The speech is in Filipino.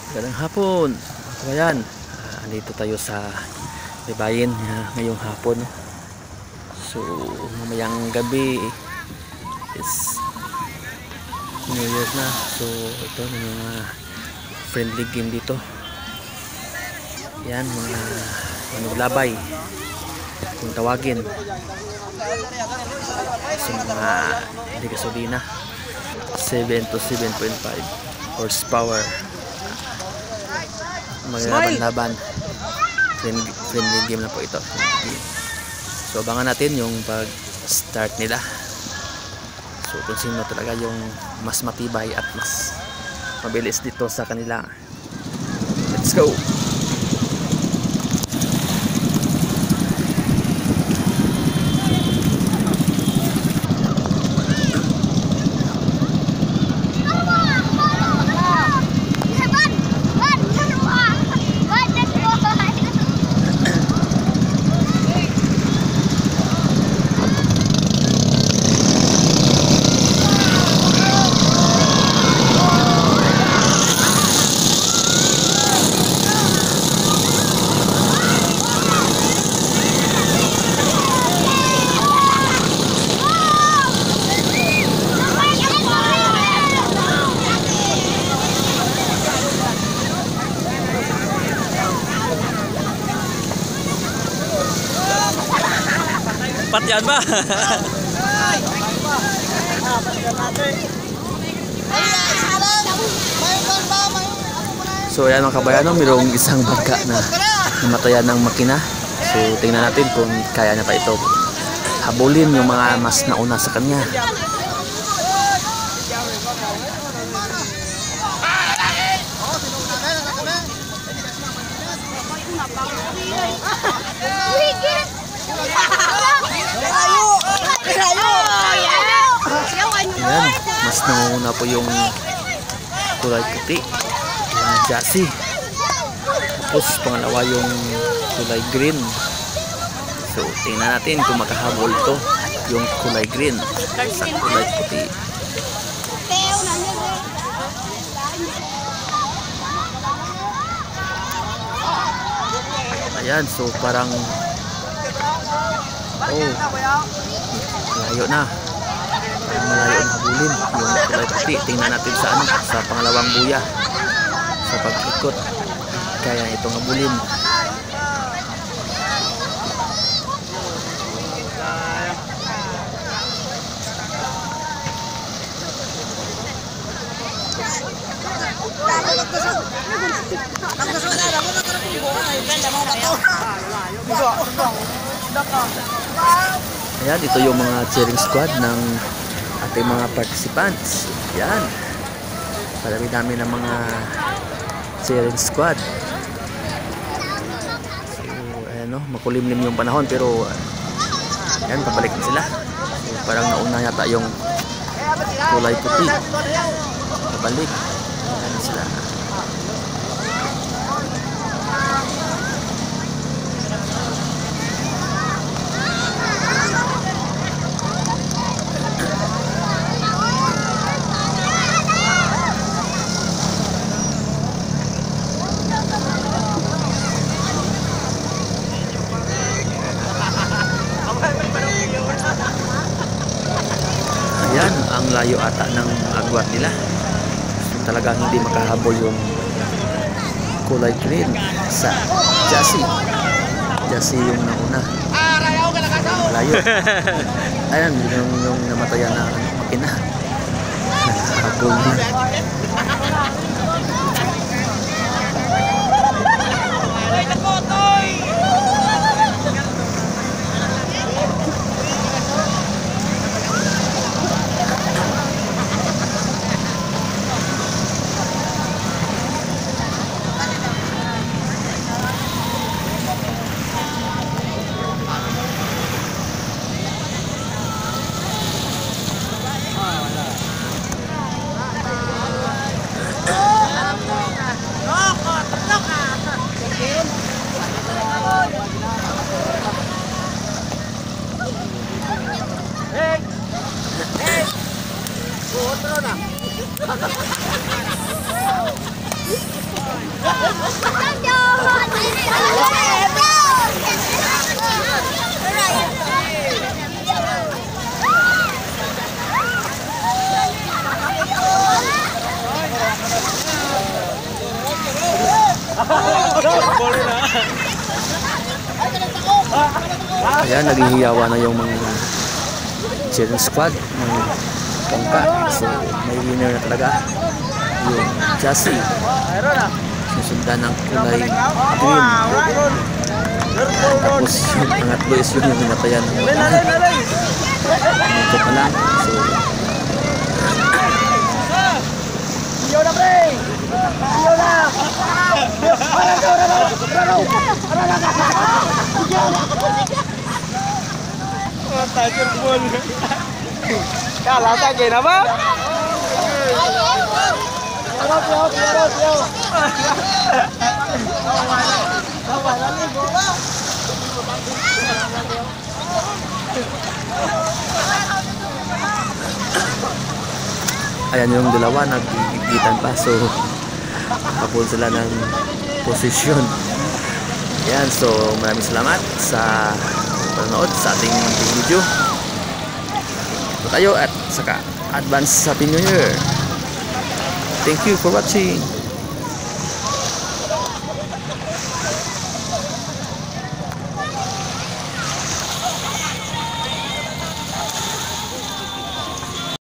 Magandang hapon mga kabayan. Andito tayo sa Libayin ngayong hapon. So mamayang gabi is New Year na. So ito may mga friendly game dito. Yan, mga manuglabay kung tawagin. So mga hindi gasolina 7 to 7.5 horsepower. Maglaban-laban, friendly game na po ito. So abangan natin yung pag start nila. So kung sino talaga yung mas matibay at mas mabilis dito sa kanila. Let's go. Pat yan ba? So ayan mga kabayan, mayroong isang bangka na namatayan ng makina. So tingnan natin kung kaya na pa ito habulin yung mga mas nauna sa kanya. Ayan, mas nangunguna po yung kulay puti, yung Jassy. Tapos pangalawa yung kulay green. So tingnan natin kung makahabol to yung kulay green sa kulay puti. Ayan, so parang malayo na. Malayo na habulin yung kulay puti. Tingnan natin sa sa pangalawang buya. Sa pag-ikot kaya itong habulin. Ayan, ito yung mga cheering squad ng ating mga participants. Yan, dami ng mga cheering squad. So ayan, no, makulimlim yung panahon pero ayan, pabalik na sila. So parang nauna yata yung kulay puti, pabalik. Ayan sila. Ayan, ang layo ata ng agwat nila. So, talagang hindi makahabol yung kulay green sa Jassy. Jassy yung nauna. Layo. Ayan, yung namatayan na makina. Nakahabol na. Ayan, naghihiyawa na yung mga cheering squad ng Bangka. So may winner na talaga yung Jassy. Susundan ng kulay green. Tapos yung pangatlo is yung minatayan ng wala. Ito pa lang. So Iyo na, pre! Iyo na! Kala sa akin na ba? ayan yung dalawa naggigitan pa, so kapul sila ng posisyon. Ayan, so maraming salamat sa panonood sa ating video. Ito tayo at saka advance Happy New Year. Thank you for watching.